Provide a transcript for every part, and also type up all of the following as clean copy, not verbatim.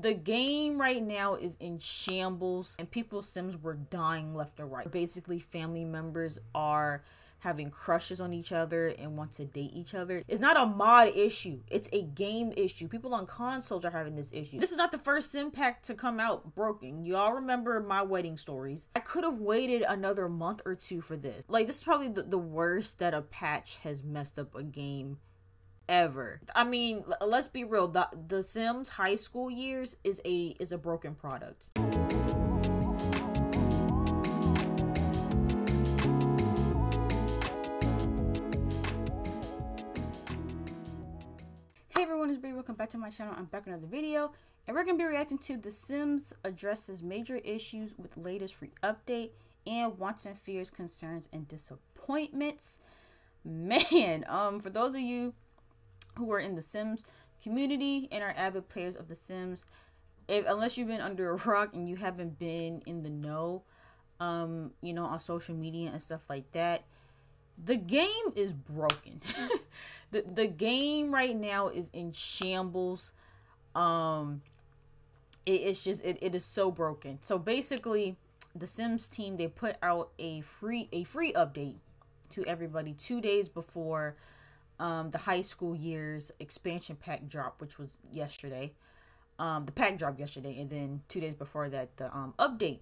The game right now is in shambles, and people's Sims were dying left or right. Basically, family members are having crushes on each other and want to date each other. It's not a mod issue, it's a game issue. People on consoles are having this issue. This is not the first sim pack to come out broken. Y'all remember My Wedding Stories? I could have waited another month or two for this. Like, this is probably the worst that a patch has messed up a game ever. I mean, let's be real, the Sims high school years is a broken product. Hey everyone, it's Bree. Welcome back to my channel. I'm back with another video, and we're gonna be reacting to The Sims addresses major issues with latest free update and wants and fears, concerns, and disappointments. Man, for those of you who are in the Sims community and are avid players of the Sims, unless you've been under a rock and you haven't been in the know, you know, on social media and stuff like that, the game is broken. the game right now is in shambles. It's just it is so broken. So basically, the Sims team, they put out a free update to everybody 2 days before the high school years expansion pack drop, which was yesterday. The pack dropped yesterday, and then 2 days before that, the update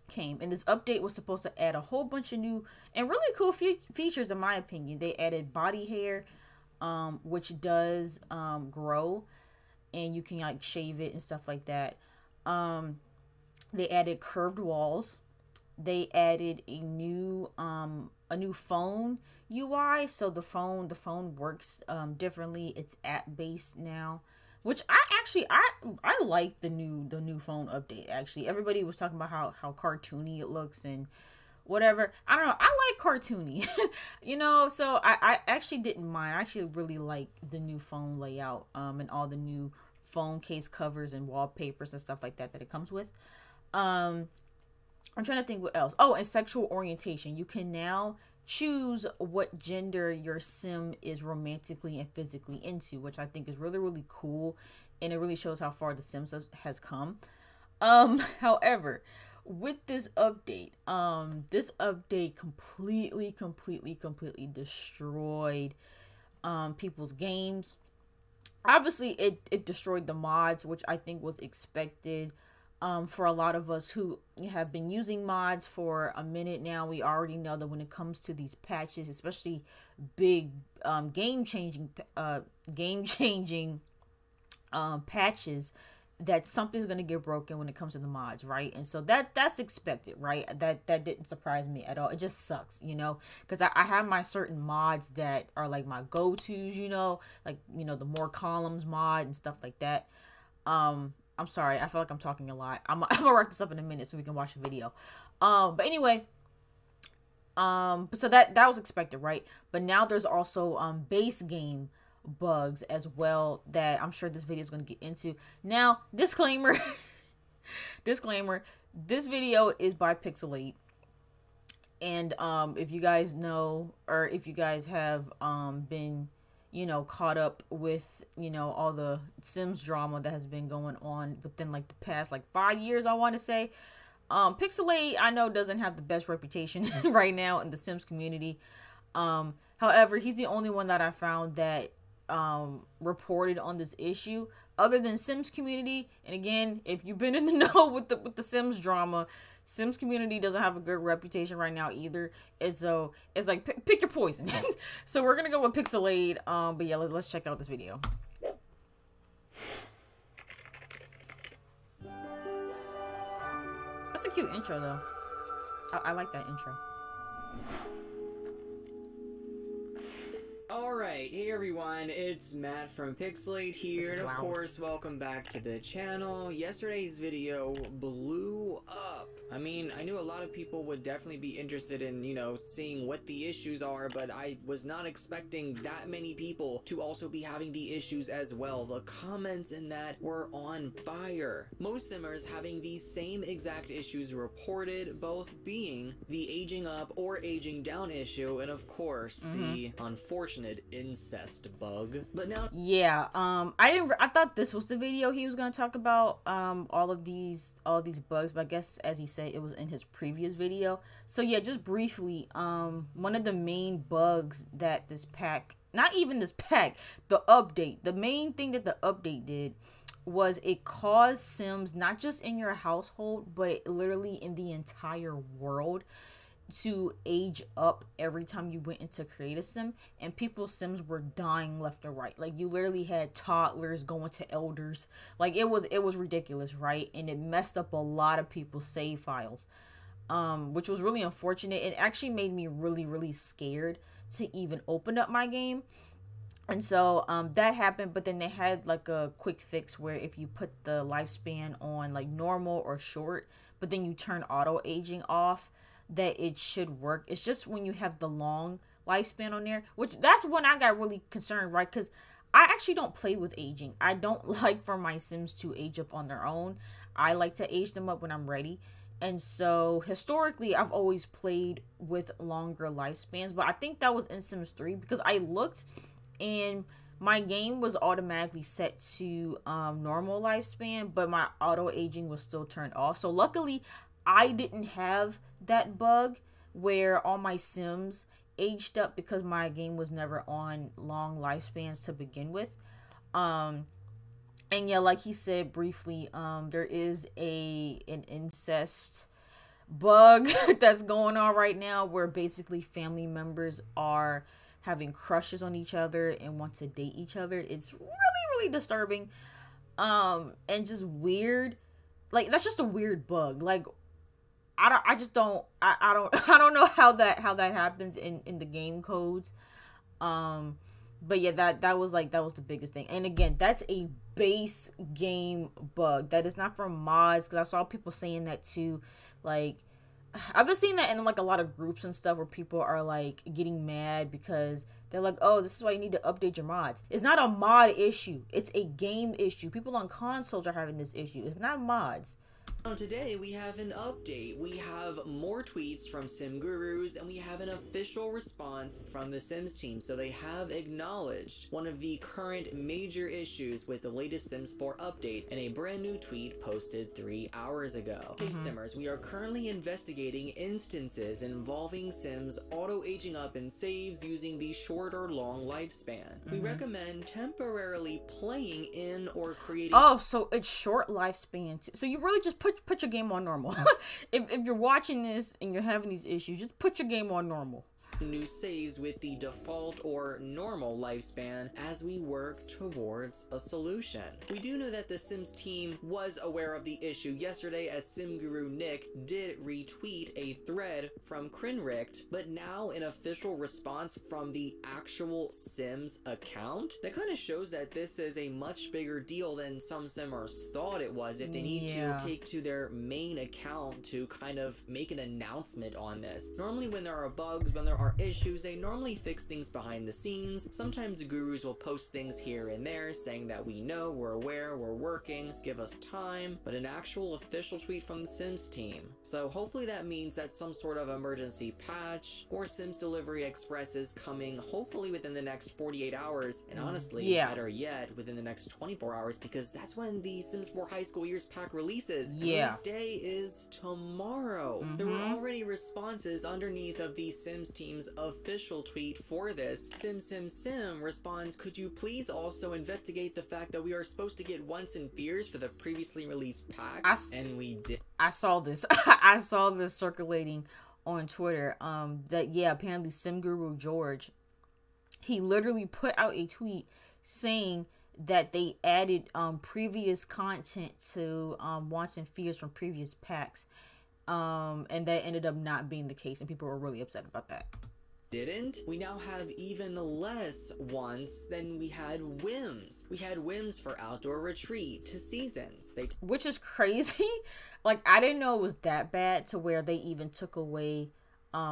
came. And this update was supposed to add a whole bunch of new and really cool features, in my opinion. They added body hair, which does grow, and you can like shave it and stuff like that. They added curved walls. They added a new phone UI, so the phone works differently. It's app based now, which I like the new phone update. Actually, everybody was talking about how cartoony it looks and whatever. I don't know, I like cartoony. You know, so I actually didn't mind. I actually really like the new phone layout, and all the new phone case covers and wallpapers and stuff like that it comes with. I'm trying to think what else. Oh, and sexual orientation. You can now choose what gender your sim is romantically and physically into, which I think is really, really cool. And it really shows how far the Sims has come. However, with this update completely destroyed people's games. Obviously, it destroyed the mods, which I think was expected. For a lot of us who have been using mods for a minute now, we already know that when it comes to these patches, especially big game-changing patches, that something's gonna get broken when it comes to the mods, right? And so that's expected, right? That didn't surprise me at all. It just sucks, you know, because I have my certain mods that are like my go-tos, you know, like, you know, the more columns mod and stuff like that. I'm sorry, I feel like I'm talking a lot. I'm gonna wrap this up in a minute so we can watch the video. But anyway, so that was expected, right? But now there's also base game bugs as well that I'm sure this video is gonna get into. Now, disclaimer, disclaimer, this video is by Pixelate. And if you guys know, or if you guys have been, you know, caught up with, you know, all the Sims drama that has been going on within like the past like 5 years, I want to say. Pixelate, I know, doesn't have the best reputation right now in the Sims community. However, he's the only one that I found that reported on this issue other than Sims community. And again, if you've been in the know with the Sims drama, Sims community doesn't have a good reputation right now either. And so it's like pick your poison. So we're gonna go with Pixelate. But yeah, let's check out this video. That's a cute intro though. I like that intro. Alright, hey everyone, it's Matt from Pixelate here, and of course, welcome back to the channel. Yesterday's video blew up. I mean, I knew a lot of people would definitely be interested in, you know, seeing what the issues are, but I was not expecting that many people to also be having the issues as well. The comments in that were on fire. Most simmers having these same exact issues reported, both being the aging up or aging down issue, and of course, the unfortunate incest bug. But now, yeah, I thought this was the video he was gonna talk about all of these bugs, but I guess as he said, it was in his previous video. So yeah, just briefly, one of the main bugs that this pack, not even this pack, the update, the main thing that the update did was it caused Sims, not just in your household, but literally in the entire world, to age up every time you went into create a sim, and people's sims were dying left or right. Like, you literally had toddlers going to elders. Like, it was ridiculous, right? And it messed up a lot of people's save files, which was really unfortunate. It actually made me really, really scared to even open up my game. And so that happened, but then they had like a quick fix where if you put the lifespan on like normal or short, but then you turn auto aging off, that it should work. It's just when you have the long lifespan on there, which that's when I got really concerned, right? Because I actually don't play with aging. I don't like for my Sims to age up on their own. I like to age them up when I'm ready. And so historically, I've always played with longer lifespans, but I think that was in Sims 3 because I looked and my game was automatically set to normal lifespan, but my auto aging was still turned off. So luckily I didn't have that bug where all my Sims aged up because my game was never on long lifespans to begin with. And yeah, like he said briefly, there is an incest bug that's going on right now where basically family members are having crushes on each other and want to date each other. It's really, really disturbing, and just weird. Like, that's just a weird bug. Like, I don't know how that happens in the game codes. But yeah, that was the biggest thing. And again, that's a base game bug. That is not from mods, because I saw people saying that too. Like, I've been seeing that in like a lot of groups and stuff where people are like getting mad because they're like, oh, this is why you need to update your mods. It's not a mod issue. It's a game issue. People on consoles are having this issue. It's not mods. Today we have an update. We have more tweets from Sim Gurus, and we have an official response from the Sims team. So they have acknowledged one of the current major issues with the latest Sims 4 update in a brand new tweet posted 3 hours ago. Hey Simmers, we are currently investigating instances involving Sims auto-aging up in saves using the short or long lifespan. We recommend temporarily playing in or creating— Oh, so it's short lifespan too. So you really just put your game on normal. if you're watching this and you're having these issues, just put your game on normal. New saves with the default or normal lifespan as we work towards a solution. We do know that the Sims team was aware of the issue yesterday, as Sim Guru Nick did retweet a thread from Crinrict, but now an official response from the actual Sims account. That kind of shows that this is a much bigger deal than some Simmers thought it was, if they need to take to their main account to kind of make an announcement on this. Normally when there are bugs, when there are issues, they normally fix things behind the scenes. Sometimes the gurus will post things here and there saying that we know, we're aware, we're working, give us time, but an actual official tweet from the Sims team. So hopefully that means that some sort of emergency patch or Sims Delivery Express is coming hopefully within the next 48 hours, and honestly, better yet, within the next 24 hours, because that's when the Sims 4 High School Years pack releases. Release day is tomorrow. There were already responses underneath of the Sims team's official tweet for this. Sim responds, could you please also investigate the fact that we are supposed to get Wants and Fears for the previously released packs? And we did. I saw this. I saw this circulating on Twitter. That apparently Sim Guru George, he literally put out a tweet saying that they added previous content to Wants and Fears from previous packs. And that ended up not being the case, and people were really upset about that. Didn't. We now have even less wants than we had whims. We had whims for Outdoor Retreat to Seasons. Which is crazy. Like, I didn't know it was that bad to where they even took away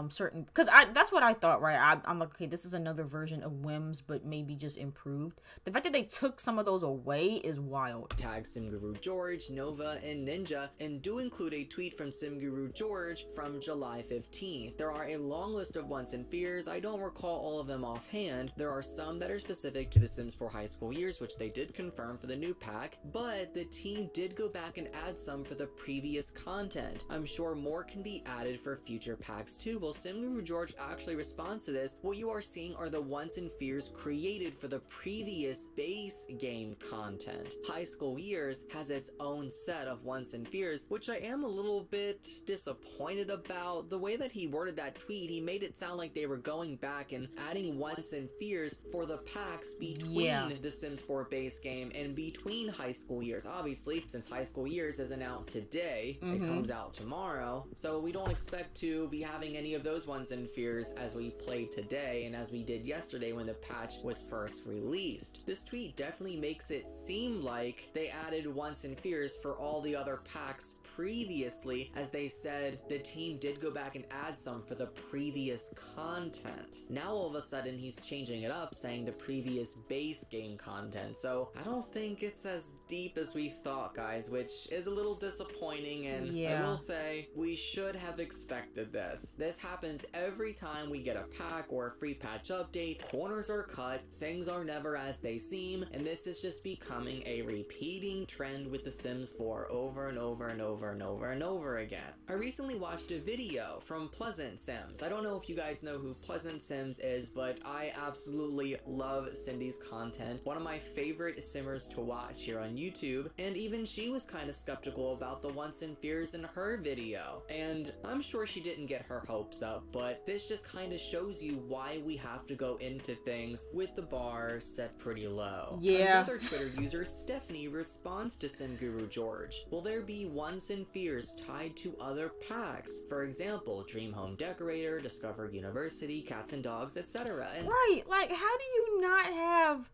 certain, because that's what I thought, right? I'm like, okay, this is another version of Whims, but maybe just improved. The fact that they took some of those away is wild. Tag SimGuru George, Nova, and Ninja, and do include a tweet from SimGuru George from July 15th. There are a long list of wants and fears. I don't recall all of them offhand. There are some that are specific to The Sims 4 High School Years, which they did confirm for the new pack, but the team did go back and add some for the previous content. I'm sure more can be added for future packs too. Well, SimGuru George actually responds to this. What you are seeing are the wants and fears created for the previous base game content. High School Years has its own set of wants and fears, which I am a little bit disappointed about. The way that he worded that tweet, he made it sound like they were going back and adding wants and fears for the packs between the Sims 4 base game and between High School Years. Obviously, since High School Years isn't out today, it comes out tomorrow, so we don't expect to be having any of those wants and fears as we played today and as we did yesterday when the patch was first released. This tweet definitely makes it seem like they added wants and fears for all the other packs previously, as they said the team did go back and add some for the previous content. Now all of a sudden he's changing it up, saying the previous base game content, so I don't think it's as deep as we thought, guys, which is a little disappointing, and I will say we should have expected this. This happens every time we get a pack or a free patch update. Corners are cut, things are never as they seem, and this is just becoming a repeating trend with The Sims 4 over and over and over and over and over again. I recently watched a video from Pleasant Sims. I don't know if you guys know who Pleasant Sims is, but I absolutely love Cindy's content. One of my favorite simmers to watch here on YouTube, and even she was kind of skeptical about the wants and fears in her video. And I'm sure she didn't get her hopes up, but this just kind of shows you why we have to go into things with the bar set pretty low. Another Twitter user, Stephanie, responds to SimGuru George. Will there be wants and fears tied to other packs? For example, Dream Home Decorator, Discover University, Cats and Dogs, etc. Right, like, how do you not have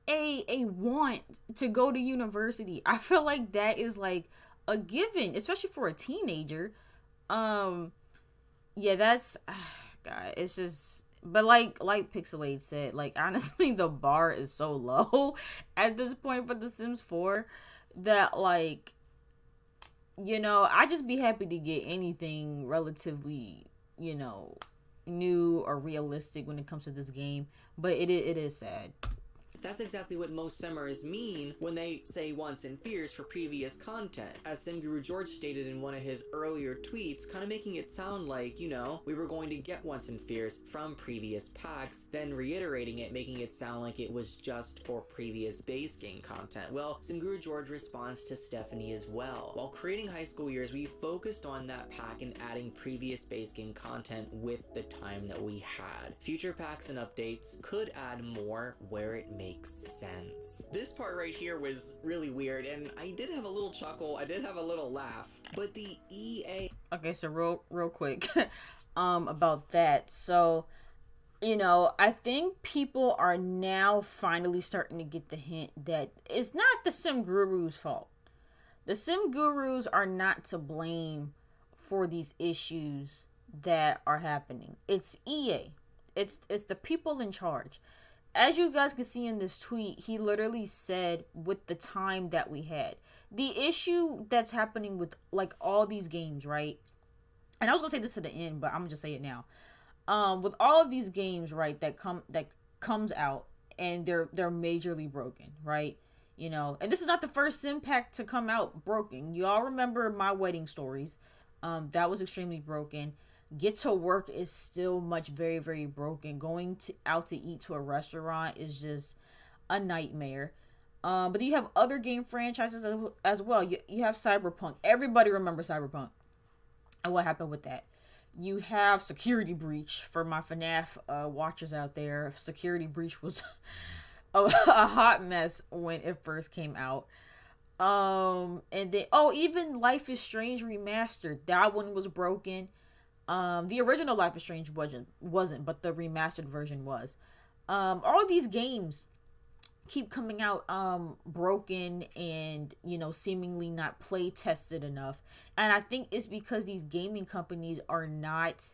a want to go to university? I feel like that is like a given, especially for a teenager. Yeah, that's God, it's just, but like Pixelade said, like, honestly, the bar is so low at this point for The Sims 4 that, like, you know, I just be happy to get anything relatively, you know, new or realistic when it comes to this game, but it is sad. That's exactly what most simmers mean when they say wants and fears for previous content. As SimGuru George stated in one of his earlier tweets, kind of making it sound like, you know, we were going to get wants and fears from previous packs, then reiterating it, making it sound like it was just for previous base game content. Well, SimGuru George responds to Stephanie as well. While creating High School Years, we focused on that pack and adding previous base game content with the time that we had. Future packs and updates could add more where it makes sense. This part right here was really weird, and I did have a little chuckle, I did have a little laugh, but the EA... Okay, so real quick about that. So, you know, I think people are now finally starting to get the hint that it's not the Sim Guru's fault. The Sim Gurus are not to blame for these issues that are happening. It's EA. It's the people in charge. As you guys can see in this tweet, he literally said with the time that we had. The issue that's happening with, like, all these games, right? And I was going to say this to the end, but I'm going to just say it now. With all of these games, right, that comes out and they're majorly broken, right? You know, and this is not the first Sim pack to come out broken. You all remember My Wedding Stories. That was extremely broken. Get to Work is still very, very broken. Going out to eat to a restaurant is just a nightmare. But you have other game franchises as well. You have Cyberpunk. Everybody remembers Cyberpunk and what happened with that. You have Security Breach. For my FNAF watchers out there, Security Breach was a hot mess when it first came out. And then, even Life is Strange Remastered. That one was broken. The original Life is Strange wasn't, but the remastered version was. All these games keep coming out broken and, you know, seemingly not play tested enough. And I think it's because these gaming companies are not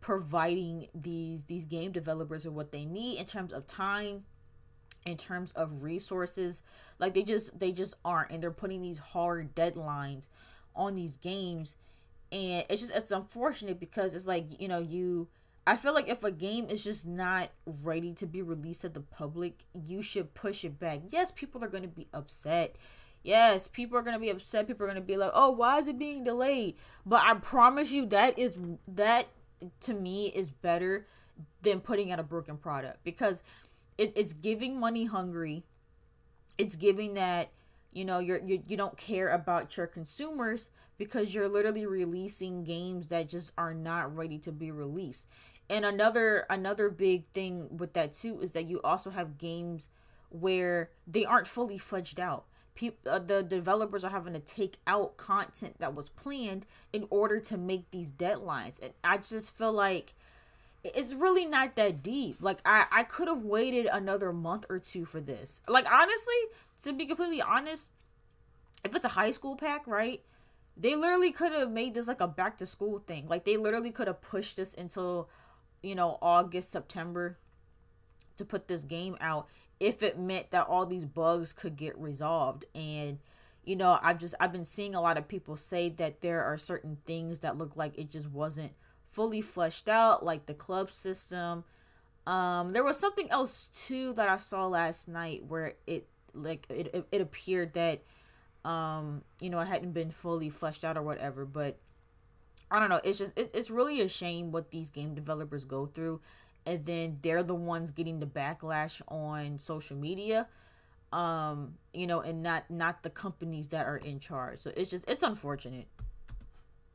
providing these game developers with what they need in terms of time, in terms of resources. Like they just aren't, and they're putting these hard deadlines on these games, and it's unfortunate because it's like, you know, I feel like if a game is just not ready to be released to the public, you should push it back. Yes, people are going to be upset. Yes, people are going to be upset. People are going to be like, oh, why is it being delayed? But I promise you that to me is better than putting out a broken product, because it's giving money hungry. It's giving that, you know, you don't care about your consumers, because you're literally releasing games that just are not ready to be released. And another big thing with that too is that you also have games where they aren't fully fledged out. The developers are having to take out content that was planned in order to make these deadlines. And I just feel like it's really not that deep. Like I could have waited another month or two for this. Like honestly, to be completely honest, if it's a high school pack, right? They literally could have made this like a back to school thing. Like they literally could have pushed this until, you know, August, September to put this game out, if it meant that all these bugs could get resolved. And, you know, I've been seeing a lot of people say that there are certain things that look like it just wasn't fully fleshed out, like the club system. There was something else too that I saw last night where it appeared that you know, it hadn't been fully fleshed out or whatever. But I don't know, it's really a shame what these game developers go through, and then they're the ones getting the backlash on social media, you know, and not the companies that are in charge. So it's unfortunate.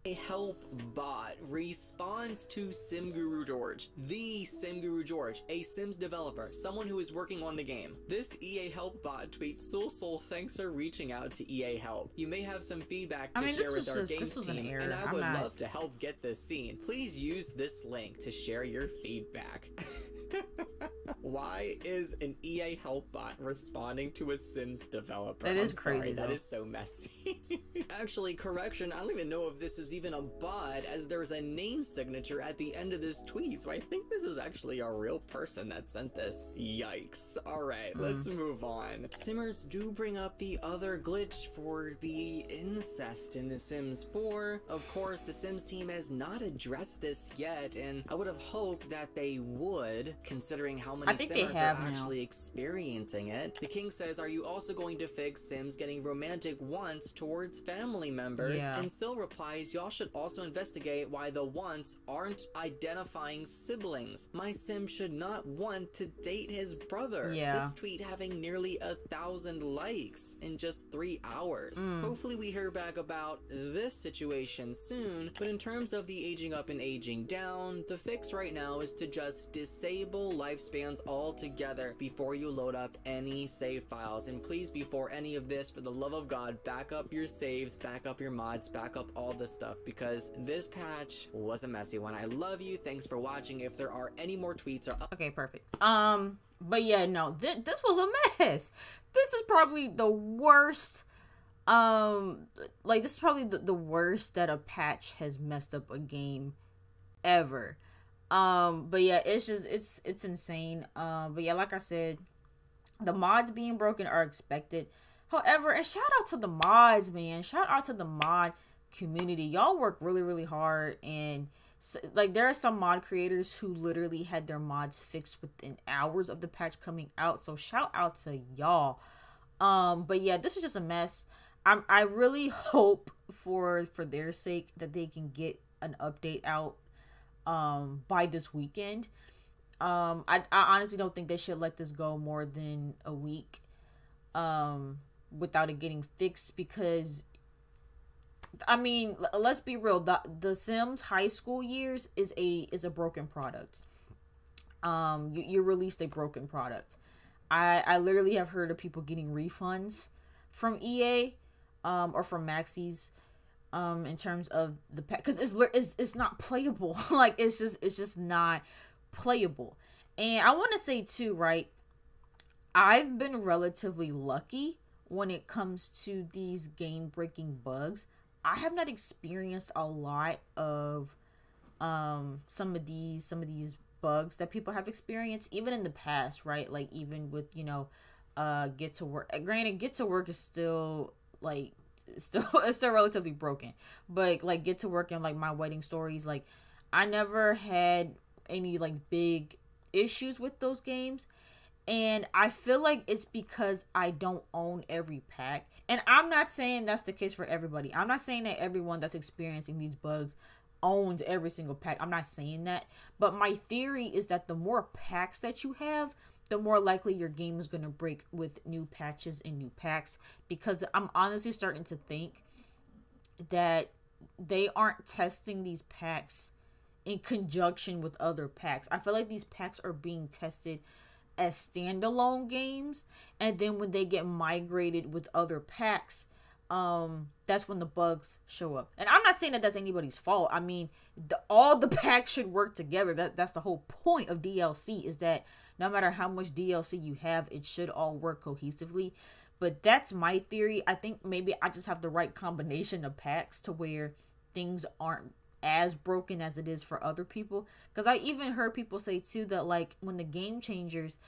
A help bot responds to SimGuru George. The SimGuru George, a Sims developer, someone who is working on the game. This EA help bot tweets, Soul, thanks for reaching out to EA Help. You may have some feedback to share with our games team, and I would love to help get this seen. Please use this link to share your feedback. Why is an EA help bot responding to a Sims developer? That is crazy. That is so messy. Actually, correction, I don't even know if this is even a bot, as there's a name signature at the end of this tweet, so I think this is actually a real person that sent this. Yikes. Alright, let's move on. Simmers do bring up the other glitch for the incest in The Sims 4. Of course, the Sims team has not addressed this yet, and I would have hoped that they would, considering how many Simmers are actually experiencing it. The King says, are you also going to fix Sims getting romantic wants towards family members? And Sil replies, y'all should also investigate why the wants aren't identifying siblings. My Sim should not want to date his brother. This tweet having nearly 1,000 likes in just 3 hours. Hopefully we hear back about this situation soon, but in terms of the aging up and aging down, the fix right now is to just disable lifespans altogether before you load up any save files. And please, before any of this, for the love of God, back up your saves, back up your mods, back up all this stuff, because this patch was a messy one. I love you. Thanks for watching. If there are any more tweets or okay, perfect. But yeah, no, this was a mess. This is probably the worst. Like this is probably the worst that a patch has messed up a game ever. But yeah, it's insane. But yeah, like I said, the mods being broken are expected. However, and shout out to the mods, man. Shout out to the mod community. Y'all work really, really hard. And so, like, there are some mod creators who literally had their mods fixed within hours of the patch coming out. So shout out to y'all. But yeah, this is just a mess. I really hope for their sake that they can get an update out by this weekend. I honestly don't think they should let this go more than a week without it getting fixed, because I mean, let's be real, the Sims high school years is a broken product. You released a broken product. I literally have heard of people getting refunds from EA or from Maxis in terms of the pack, because it's not playable. Like it's just not playable. And I want to say too, right, I've been relatively lucky when it comes to these game breaking bugs. I have not experienced a lot of some of these bugs that people have experienced even in the past, right? Like even with, you know, Get to Work. Granted, Get to Work is still like it's still relatively broken, but like Get to Work and like My Wedding Stories, like I never had any like big issues with those games. And I feel like it's because I don't own every pack. And I'm not saying that's the case for everybody. I'm not saying that everyone that's experiencing these bugs owns every single pack. I'm not saying that. But my theory is that the more packs that you have, the more likely your game is going to break with new patches and new packs. Because I'm honestly starting to think that they aren't testing these packs in conjunction with other packs. I feel like these packs are being tested as standalone games, and then when they get migrated with other packs, that's when the bugs show up. And I'm not saying that that's anybody's fault. I mean, all the packs should work together. That's the whole point of DLC, is that no matter how much DLC you have, it should all work cohesively. But that's my theory. I think maybe I just have the right combination of packs to where things aren't as broken as it is for other people. Because I even heard people say too that like when the Game Changers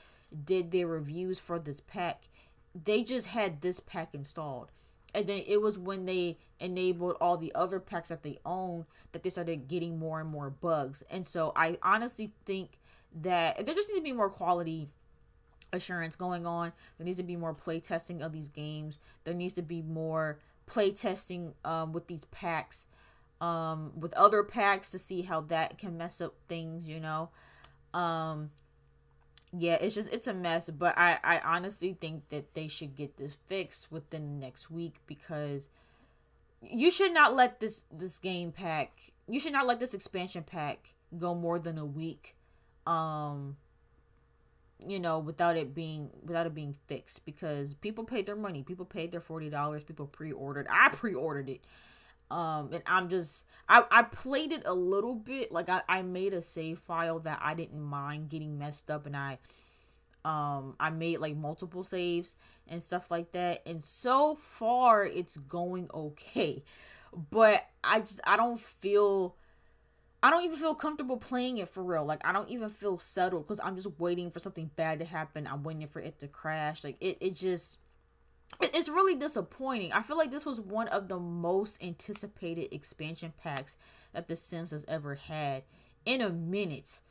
did their reviews for this pack, they just had this pack installed, and then it was when they enabled all the other packs that they own that they started getting more and more bugs. And so I honestly think that there just needs to be more quality assurance going on. There needs to be more play testing of these games. There needs to be more play testing with these packs, with other packs, to see how that can mess up things, you know. Yeah, it's a mess, but I honestly think that they should get this fixed within the next week, because you should not let this game pack, you should not let this expansion pack go more than a week, you know, without it being fixed, because people paid their money, people paid their $40, people pre-ordered. I pre-ordered it. And I played it a little bit. Like I made a save file that I didn't mind getting messed up, and I made like multiple saves and stuff like that. And so far it's going okay, but I don't even feel comfortable playing it for real. Like I don't even feel settled, because I'm just waiting for something bad to happen. I'm waiting for it to crash. Like it's really disappointing. I feel like this was one of the most anticipated expansion packs that The Sims has ever had in a minute.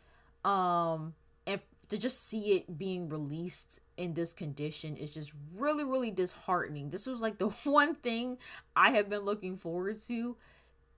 And to just see it being released in this condition is just really, really disheartening. This was like the one thing I have been looking forward to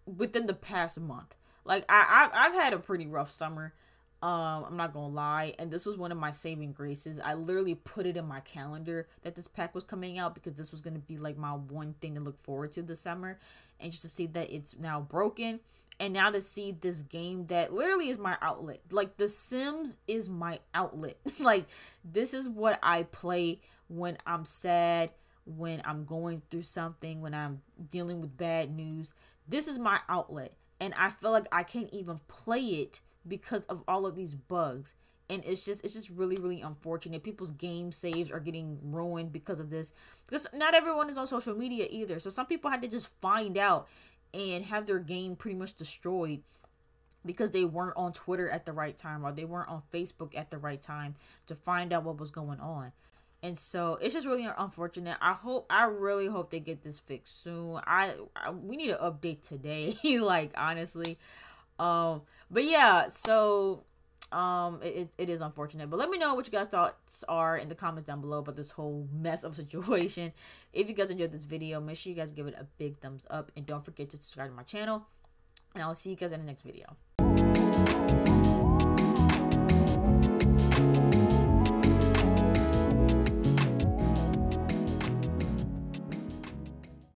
within the past month. Like I've had a pretty rough summer. I'm not gonna lie, and this was one of my saving graces. I literally put it in my calendar that this pack was coming out, because this was gonna be like my one thing to look forward to this summer. And just to see that it's now broken, and now to see this game that literally is my outlet. Like The Sims is my outlet. Like this is what I play when I'm sad, when I'm going through something, when I'm dealing with bad news. This is my outlet, and I feel like I can't even play it because of all of these bugs. And it's just really, really unfortunate. People's game saves are getting ruined because of this, because not everyone is on social media either. So some people had to just find out and have their game pretty much destroyed because they weren't on Twitter at the right time, or they weren't on Facebook at the right time to find out what was going on. And so it's just really unfortunate. I really hope they get this fixed soon. We need an update today. Like honestly. But yeah, so it is unfortunate, but let me know what you guys thoughts are in the comments down below about this whole mess of situation. If you guys enjoyed this video, make sure you guys give it a big thumbs up, and don't forget to subscribe to my channel, and I'll see you guys in the next video.